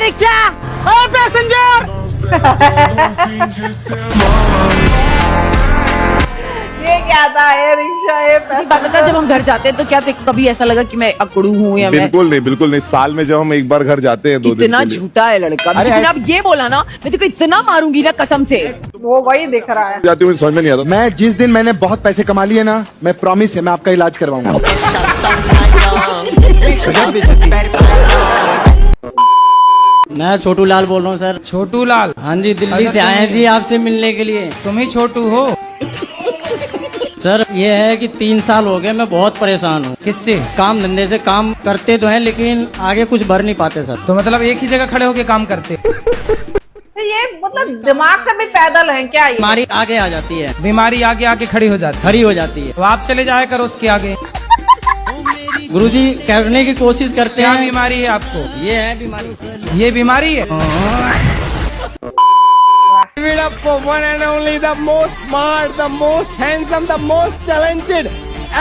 Rickshaw, ओए passenger. ये क्या था? ये रिक्शा, ये पता जब हम घर जाते हैं तो क्या कभी ऐसा लगा कि मैं अकड़ू हूँ या बिल्कुल नहीं, बिल्कुल नहीं। साल में जब हम एक बार घर जाते हैं 2 दिन इतना के लिए। झूठा है लड़का। लेकिन अब ये बोला ना, मैं तेको इतना मारूंगी ना कसम से। वो वही दिख रहा है। जाती हूँ, मुझे समझ में नहीं आता। मैं जिस दिन मैंने बहुत पैसे कमा लिए ना, मैं प्रॉमिस है मैं आपका इलाज करवाऊंगा। मैं छोटू लाल बोल रहा हूँ सर। छोटू लाल? हाँ जी, दिल्ली से आए हैं जी आपसे मिलने के लिए। तुम ही छोटू हो? सर ये है कि 3 साल हो गए, मैं बहुत परेशान हूँ। किससे? काम धंधे से। काम करते तो हैं लेकिन आगे कुछ भर नहीं पाते सर। तो मतलब एक ही जगह खड़े होके काम करते? ये मतलब दिमाग से भी पैदल है क्या? ये बीमारी आगे आ जाती है। बीमारी आगे आके खड़ी हो जाती? खड़ी हो जाती है। तो आप चले जाया करो उसके आगे। गुरुजी करने की कोशिश करते क्या हैं। बीमारी है आपको? ये है बीमारी। ये बीमारी है? Give it up for one and only, the most smart, the most handsome, the most talented,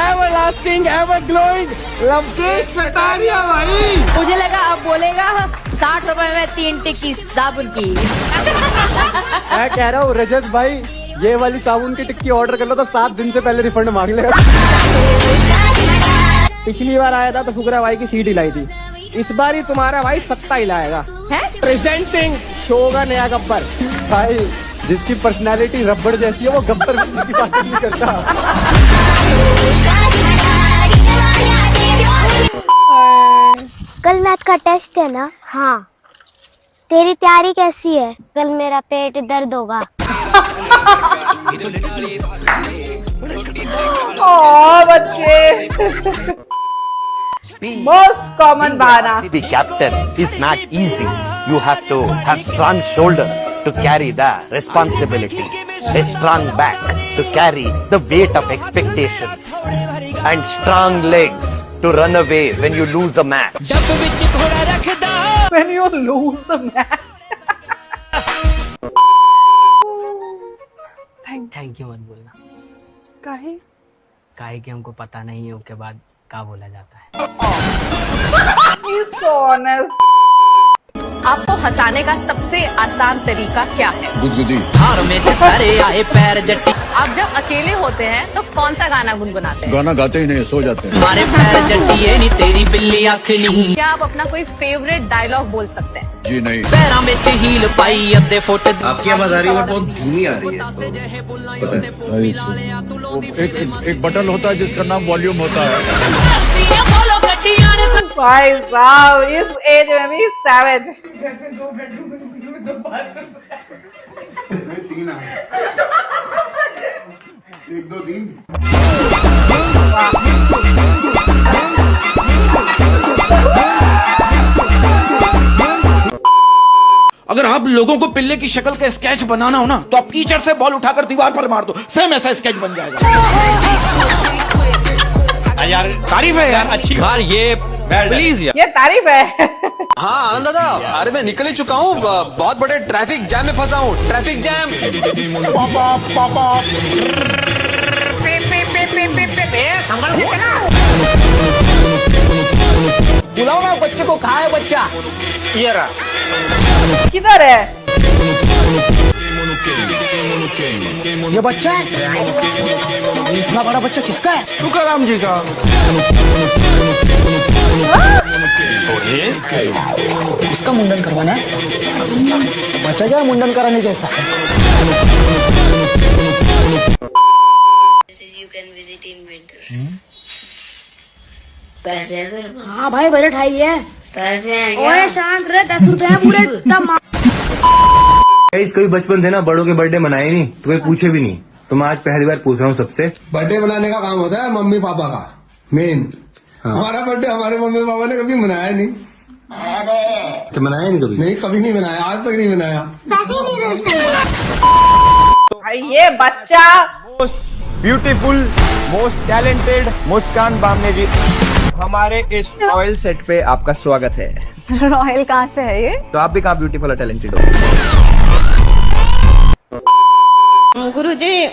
everlasting, ever glowing, Lavkesh Kataria भाई। मुझे लगा अब बोलेगा 60 रुपए में 3 टिक्की साबुन की। मैं कह रहा हूँ रजत भाई, ये वाली साबुन की टिक्की ऑर्डर कर लो तो 7 दिन से पहले रिफंड मांग लेगा। पिछली बार आया था तो फुकरा भाई की सीट हिलाई थी, इस बार ही तुम्हारा भाई सत्ता हिलाएगा। प्रेजेंटिंग शो का नया गब्बर भाई, जिसकी पर्सनालिटी रबड़ जैसी है वो गब्बर की बात नहीं करता। कल मैथ का टेस्ट है ना? हाँ। तेरी तैयारी कैसी है? कल मेरा पेट दर्द होगा। ओ बच्चे। मोस्ट कॉमन बहाना। The captain is not easy. You have to have strong shoulders to carry the responsibility, a strong back to carry the weight of expectations, and strong legs to run away when you lose a match. When you lose the match. Thank you मत बोलना। काहे कि हमको पता नहीं है उसके बाद क्या बोला जाता है। He's so honest. आपको हंसाने का सबसे आसान तरीका क्या है? गुदगुदी। हार में चकारे आए पैर जट्टी। आप जब अकेले होते हैं तो कौन सा गाना गुनगुनाते हैं? गाना गाते ही नहीं, सो जाते हैं। हमारे पैर जट्टी है नी तेरी बिल्ली आखनी। क्या आप अपना कोई फेवरेट डायलॉग बोल सकते हैं? जी नहीं। पैरा में हील पाई अद्धे फुट। आपकी आवाज आ रही है बहुत धीमी आ रही है। एक बटन होता है जिसका नाम वॉल्यूम होता है। भाई साहब इस एज में भी सैवेज। 3 1 2 3। अगर आप लोगों को पिल्ले की शक्ल का स्केच बनाना हो ना तो आप कीचड़ से बॉल उठाकर दीवार पर मार दो, सेम ऐसा स्केच बन जाएगा। यार तारीफ है यार, अच्छी यार, ये प्लीज यार, ये तारीफ है। हाँ आनंद दादा, अरे मैं निकल ही चुका हूँ, बहुत बड़े ट्रैफिक जैम में फंसा हूँ। Traffic jam. बुलाओ ना बच्चे को, कहाँ है बच्चा? ये रहा। किधर है ये बच्चा है? इतना बड़ा बच्चा किसका है? तुकाराम जी का। इसका मुंडन करवाना है? बच्चा क्या मुंडन कराने जैसा? पैसे? हाँ भाई बजट हाई है। पैसे ओए शांत रहे, 10 रुपए पूरे। कोई बचपन से ना बड़ों के बर्थडे मनाए नहीं, तुम्हें पूछे भी नहीं, तो मैं आज पहली बार पूछ रहा हूँ सबसे। बर्थडे मनाने का काम होता है मम्मी पापा का मेन। हमारा बर्थडे हमारे मम्मी पापा ने कभी मनाया नहीं। तो मनाया नहीं कभी? नहीं, कभी नहीं मनाया, आज तक नहीं मनाया। पैसे ही नहीं दे। भाई ये बच्चा। ब्यूटीफुल, मोस्ट टैलेंटेड मुस्कान बामने जी, हमारे इस रॉयल सेट पे आपका स्वागत है। रॉयल कहाँ से है ये? तो आप भी कहाँ ब्यूटीफुल और टैलेंटेड हो? गुरुजी,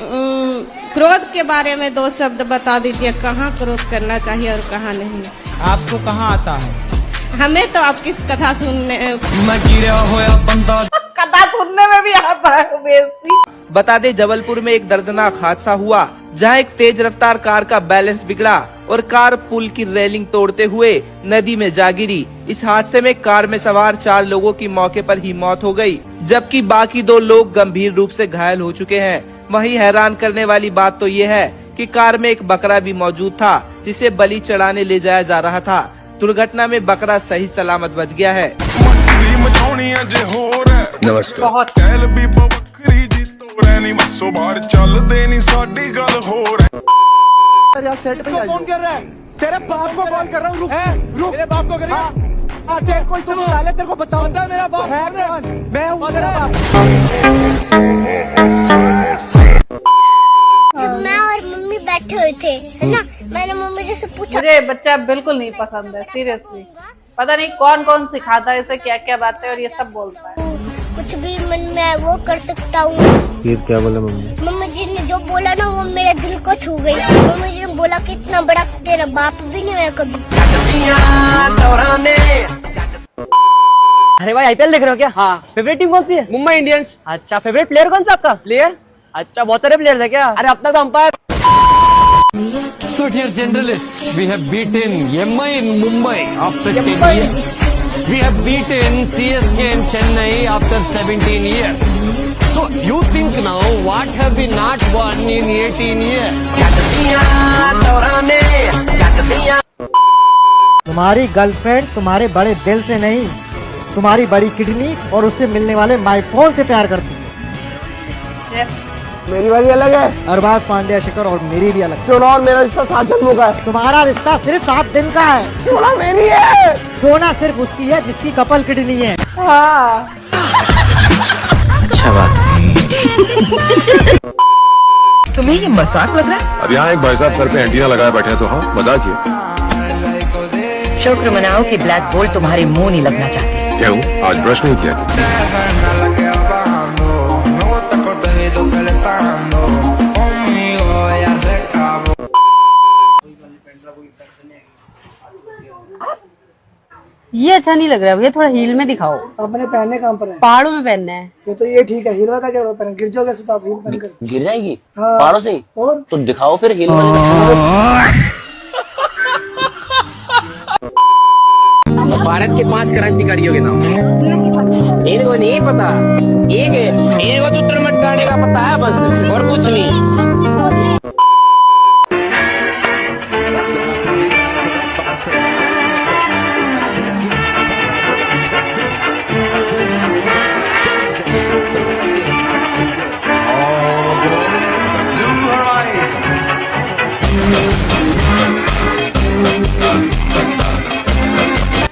क्रोध के बारे में 2 शब्द बता दीजिए, कहाँ क्रोध करना चाहिए और कहाँ नहीं। आपको कहाँ आता है? हमें तो आपकी कथा सुनने कथा सुनने में भी आता है बेइज्जती। बता दे जबलपुर में एक दर्दनाक हादसा हुआ जहां एक तेज रफ्तार कार का बैलेंस बिगड़ा और कार पुल की रेलिंग तोड़ते हुए नदी में जा गिरी। इस हादसे में कार में सवार 4 लोगों की मौके पर ही मौत हो गई, जबकि बाकी 2 लोग गंभीर रूप से घायल हो चुके हैं। वहीं हैरान करने वाली बात तो ये है कि कार में एक बकरा भी मौजूद था जिसे बलि चढ़ाने ले जाया जा रहा था। दुर्घटना में बकरा सही सलामत बच गया है। नमस्कार। यार सेट पे फोन कर रहा है, तेरे बाप को कॉल कर रहा हूँ। रुक रुक, मेरे बाप को करेगा। तेरे को तो साले तेरे को बताओ मेरा बाप है कौन? मैं हूँ तेरा बाप। जब मैं और मम्मी बैठे हुए थे है ना, मैंने मम्मी जी से पूछा। मुझे बच्चा बिल्कुल नहीं पसंद है, सीरियसली। पता नहीं कौन कौन सिखाता है इसे क्या क्या बातें, और ये सब बोलता है। कुछ भी मन में वो कर सकता हूँ। फिर क्या बोला मम्मी? मम्मी जी ने जो बोला ना वो मेरे दिल को छू गई। मम्मी जी ने बोला कि इतना बड़ा तेरा बाप भी नहीं है कभी। अरे भाई आईपीएल देख रहे हो क्या? हाँ। फेवरेट टीम कौन सी है? मुंबई इंडियंस। अच्छा, फेवरेट प्लेयर कौन सा आपका? प्लेयर? अच्छा, बहुत सारे प्लेयर्स है क्या? अरे अपना तो umpire. So dear journalists, we have beaten MI in Mumbai after 10 years. We have beaten CSK in Chennai after 17 years. So you think now what have we not won in 18 years? तुम्हारी girlfriend तुम्हारे बड़े दिल से नहीं, तुम्हारी बड़ी kidney और उससे मिलने वाले माइफोन से प्यार करती है। मेरी वाली अलग है, अरबाज पांड्या शिखर, और मेरी भी अलग। सोना और मेरा रिश्ता 7 जन्मों का है। तुम्हारा रिश्ता सिर्फ 7 दिन का है। सोना मेरी है। सोना सिर्फ उसकी है जिसकी कपल किडनी है। हाँ। अच्छा बात। तुम्हें ये मजाक लग रहा है? अब यहाँ एक भाई साहब सर पे एंटीना लगाए बैठे हैं, तो हाँ मजाक ही। शुक्र मनाओ कि ब्लैक होल तुम्हारे मुंह नहीं लगना चाहते। क्या हूँ, आज ब्रश नहीं किया। ये अच्छा नहीं लग रहा है भैया, थोड़ा हील में दिखाओ। अपने पहनने कहाँ पर है? पहाड़ों में पहनना है। ये तो ये ठीक है, हील का क्या पहन? गिर जाओगे तो आप हील पहन कर। गिर जाएगी हाँ। पहाड़ों से? और तो दिखाओ फिर हील वाले। भारत के 5 क्रांतिकारियों के नाम इनको नहीं पता। एक इनको चित्र मटकाने का पता है बस, और कुछ नहीं।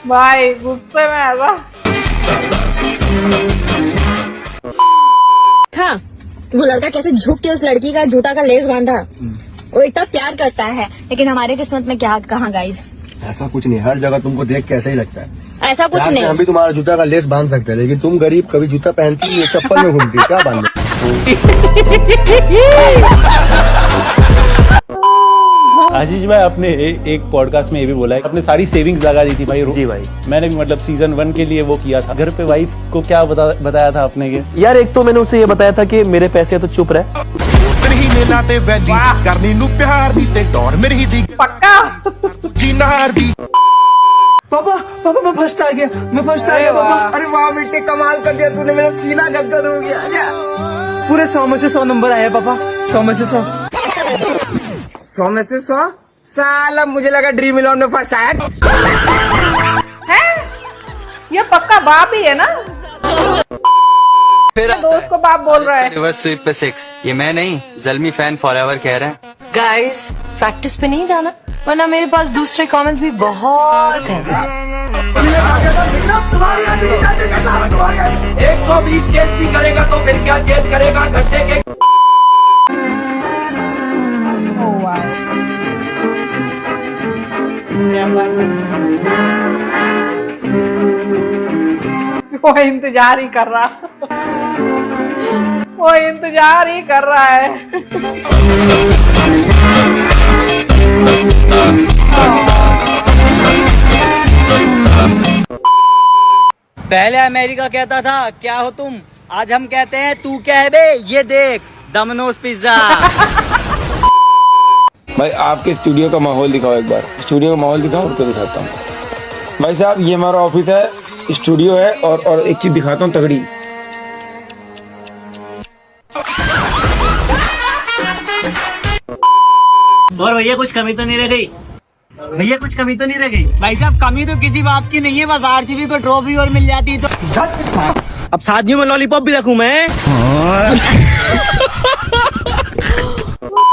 भाई गुस्से में ऐसा। हाँ, वो लड़का कैसे झुक के उस लड़की का जूता का लेस बांधा। वो इतना प्यार करता है, लेकिन हमारे किस्मत में क्या कहाँ गाइस। ऐसा कुछ नहीं, हर जगह तुमको देख के ऐसा ही लगता है। ऐसा कुछ नहीं। हम भी तुम्हारा जूता का लेस बांध सकते हैं, लेकिन तुम गरीब कभी जूता पहनती नहीं, चप्पल में घूमती, क्या बांधे? आशीष भाई, आपने एक पॉडकास्ट में ये भी बोला है, अपने सारी सेविंग्स लगा दी थी भाई। जी भाई, मैंने भी मतलब सीजन 1 के लिए वो किया था। घर पे वाइफ को क्या बताया था आपने? के यार एक तो मैंने उसे ये बताया था कि मेरे पैसे तो चुप रहे। पक्का। पापा पापा मैं फर्स्ट आ गया, मैं फर्स्ट आ गया पापा। अरे वाह बेटे, कमाल कर दिया तूने, मेरा सीना गदगद हो गया। पूरे 100 में से 100 नंबर आया पापा, 100 में से 100। 100 में से 100? साला मुझे लगा ड्रीम इलेवन में फर्स्ट आया है। ये पक्का बाप ही है ना? फिर दोस्त को बाप बोल रहा है। रिवर्स स्वीप पे 6। ये मैं नहीं, जल्मी फैन फॉरएवर कह रहे हैं। गाइस, प्रैक्टिस पे नहीं जाना, वरना मेरे पास दूसरे कमेंट्स भी बहुत हैं। 120 चेस भी करेगा तो फिर क्या चेस करेगा घंटे के। वो इंतजार ही कर रहा, वो इंतजार ही कर रहा है। पहले अमेरिका कहता था क्या हो तुम, आज हम कहते हैं तू क्या है बे, ये देख डोमिनोज पिज्जा। भाई आपके स्टूडियो का माहौल दिखाओ एक बार, स्टूडियो का माहौल दिखाओ तो दिखाता हूँ। भाई साहब ये हमारा ऑफिस है, स्टूडियो है और एक चीज दिखाता हूँ तगड़ी। और भैया कुछ कमी तो नहीं रह गई, भैया कुछ कमी तो नहीं रह गई। भाई साहब कमी तो किसी बात की नहीं है, बस आरसीबी को ट्रॉफी और मिल जाती तो। अब शादियों में लॉलीपॉप भी रखूं मैं।